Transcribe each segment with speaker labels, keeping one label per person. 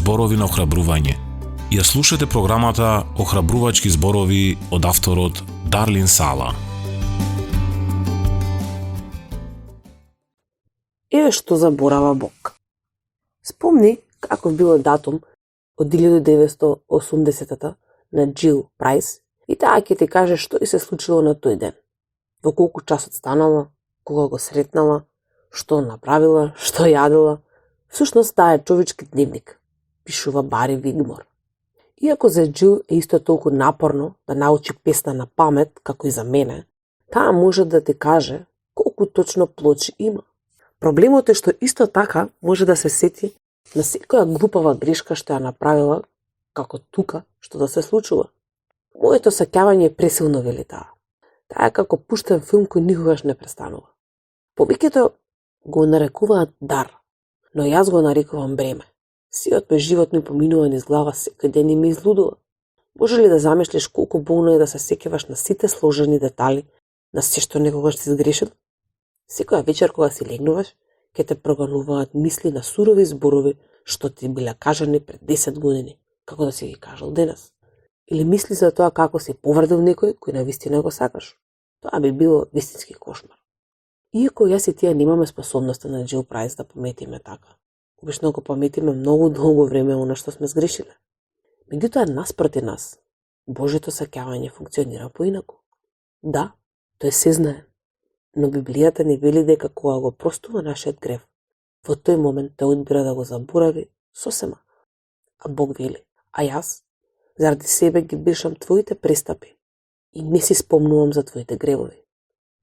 Speaker 1: зборови на охрабрување. Ја слушате програмата Охрабрувачки зборови од авторот Дарлин Сала.
Speaker 2: Еве што заборава Бог. Спомни каков било датум од 1980-та на Джил Прайс и таа ќе ти каже што и се случило на тој ден. Во колку часот станала, кога го сретнала, што направила, што јадела. Всушност таа е човечки дневник, пишува Бари Вигмор. Иако за Джил е исто толку напорно да научи песна на памет, како и за мене, таа може да ти каже колку точно плочи има. Проблемот е што исто така може да се сети на секоја глупава грешка што ја направила, како тука што да се случува. Моето сеќавање е пресилно, вели таа. Таа е како пуштен филм кој никогаш не престанува. Повеќето го нарекуваат дар, но јас го нарекувам бреме. Сиот ме живот ми поминува низ глава секој ден и ме излудува. Може ли да замислиш колку болно е да се сеќаваш на сите сложени детали, на се што некогаш си сгрешил? Секоја вечер кога си легнуваш, ќе те прогануваат мисли на сурови зборови што ти биле кажани пред 10 години, како да си ги кажал денес. Или мисли за тоа како си повредил некој кој навистина го сакаш. Тоа би било вистински кошмар. Иако јас и тие немаме способноста на Джил Прайс да пометиме така. Обично го пометиме многу долго време она што сме сгрешиле. Меѓутоа наспроти нас, Божјото сеќавање функционира поинаку. Да, тој се знае. Но Библијата не вели дека кога го простува нашиот грев, во тој момент тој одбира да го заборави сосема. А Бог вели, а јас, заради себе ги бришам твоите престапи и не си спомнувам за твоите гревови.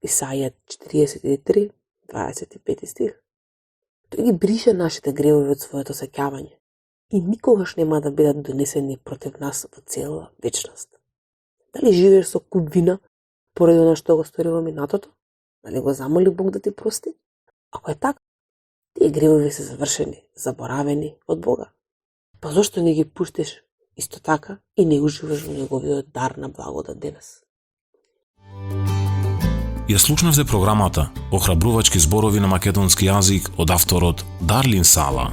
Speaker 2: Исаија 43, 25 стих. Тој ги брише нашите гревови од своето сеќавање и никогаш нема да бидат донесени против нас во цела вечност. Дали живееш со куп вина поради она што го стори во минатото? Дали го замоли Бог да ти прости? Ако е така, тие гревови се завршени, заборавени од Бога. Па зошто не ги пуштиш исто така и не уживаш во неговиот дар на благодат денес?
Speaker 1: Ја слушнавте програмата Охрабрувачки зборови на македонски јазик од авторот Дарлин Сала.